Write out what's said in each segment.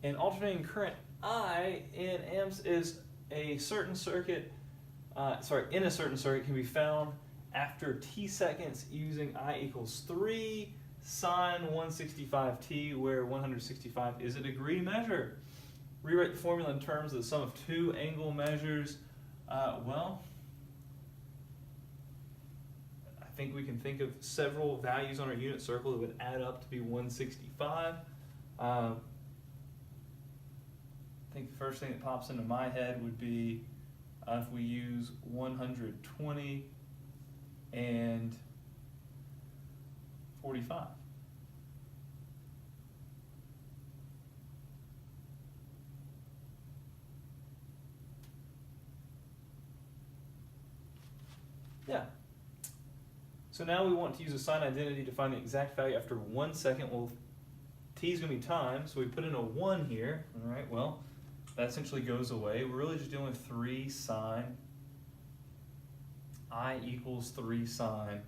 And alternating current I in amps is a certain circuit, in a certain circuit can be found after t seconds using I equals 3 sine 165t, where 165 is a degree measure. Rewrite the formula in terms of the sum of two angle measures. Well, I think we can think of several values on our unit circle that would add up to be 165. I think the first thing that pops into my head would be if we use 120 and 45. Yeah. So now we want to use a sign identity to find the exact value after 1 second. Well, t is going to be time, so we put in a 1 here. All right, well, that essentially goes away. We're really just dealing with 3 sine I equals 3 sine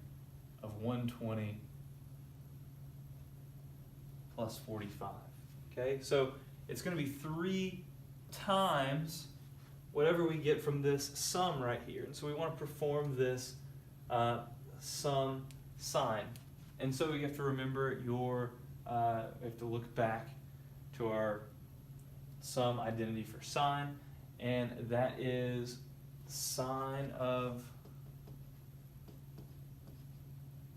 of 120 plus 45. Okay, so it's going to be 3 times whatever we get from this sum right here. And so we want to perform this sum sign. And so you have to remember we have to look back to our sum identity for sine, and that is sine of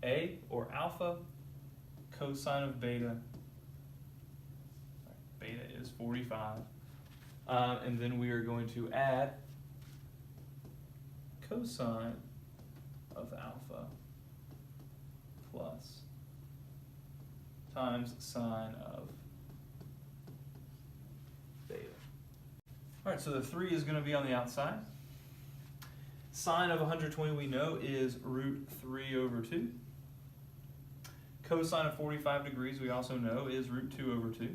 A, or alpha, cosine of beta. Beta is 45. And then we are going to add cosine of alpha plus times sine of beta. All right, so the 3 is going to be on the outside. Sine of 120 we know is root 3 over 2. Cosine of 45 degrees we also know is root 2 over 2.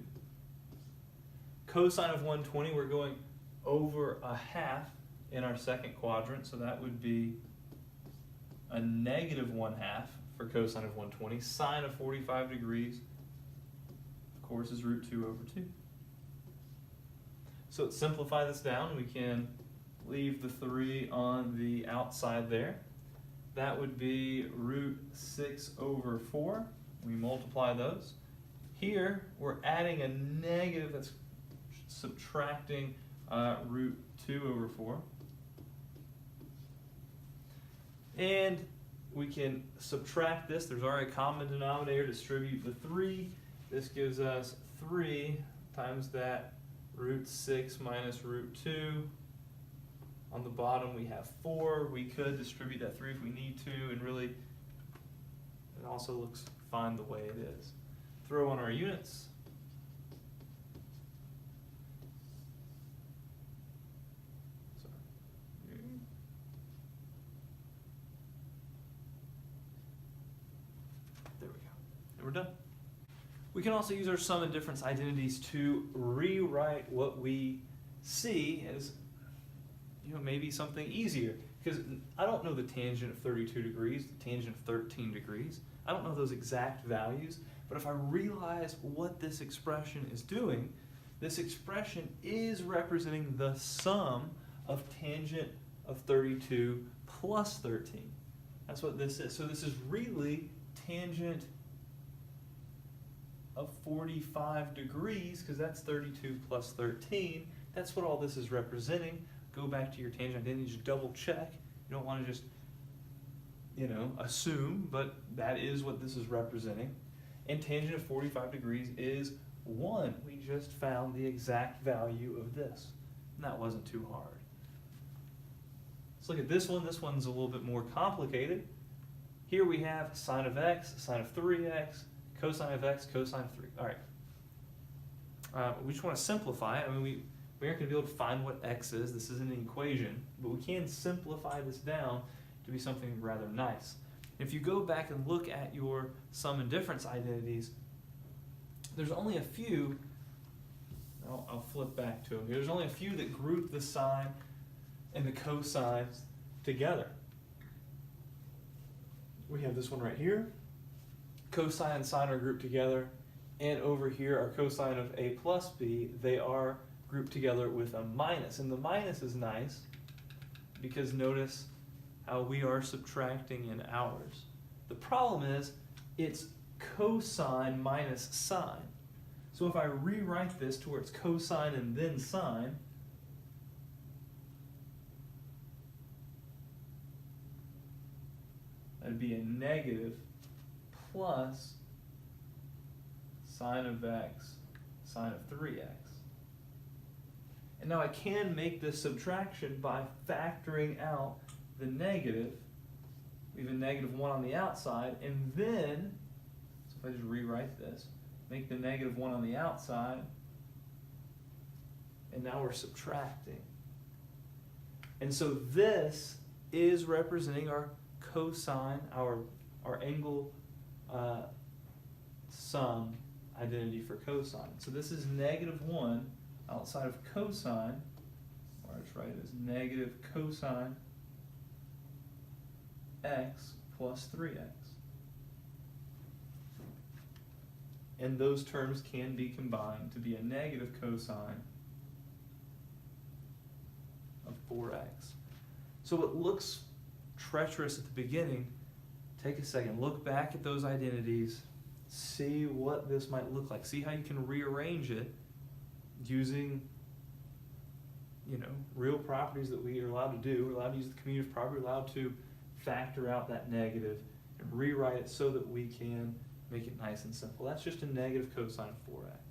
Cosine of 120, we're going over a half in our second quadrant, so that would be a negative 1/2 for cosine of 120. Sine of 45 degrees, of course, is root 2 over 2. So let's simplify this down. We can leave the 3 on the outside there. That would be root 6 over 4. We multiply those. Here, we're adding a negative, that's subtracting root 2 over 4. And we can subtract this. There's already a common denominator. Distribute the 3. This gives us 3 times that root 6 minus root 2. On the bottom we have 4. We could distribute that 3 if we need to, and really it also looks fine the way it is. Throw on our units. There we go. And we're done. We can also use our sum and difference identities to rewrite what we see as, maybe something easier. Because I don't know the tangent of 32 degrees, the tangent of 13 degrees. I don't know those exact values, but if I realize what this expression is doing, this expression is representing the sum of tangent of 32 plus 13. That's what this is. So this is really tangent of 45 degrees, because that's 32 plus 13. That's what all this is representing. Go back to your tangent identity, just double check. You don't want to just, assume, but that is what this is representing. And tangent of 45 degrees is 1. We just found the exact value of this. And that wasn't too hard. Let's look at this one. This one's a little bit more complicated. Here we have sine of x, sine of 3x, cosine of x, cosine of 3. All right. We just want to simplify it. We aren't going to be able to find what x is. This isn't an equation, but we can simplify this down to be something rather nice. If you go back and look at your sum and difference identities, there's only a few. I'll flip back to them here. There's only a few that group the sine and the cosines together. We have this one right here. Cosine and sine are grouped together, And over here, our cosine of a plus b, they are grouped together with a minus. And the minus is nice because notice how we are subtracting in ours. The problem is it's cosine minus sine. So if I rewrite this to where it's cosine and then sine, that'd be a negative plus sine of x, sine of 3x. And now I can make this subtraction by factoring out the negative. We have a negative 1 on the outside, and then, so if I just rewrite this, make the negative 1 on the outside, and now we're subtracting. And so this is representing our cosine, our angle sum identity for cosine. So this is negative 1 outside of cosine, or I just write it as negative cosine x plus 3x. And those terms can be combined to be a negative cosine of 4x. So it looks treacherous at the beginning. Take a second, look back at those identities, see what this might look like. See how you can rearrange it using, real properties that we are allowed to do. We're allowed to use the commutative property, we're allowed to factor out that negative and rewrite it so that we can make it nice and simple. That's just a negative cosine of 4x.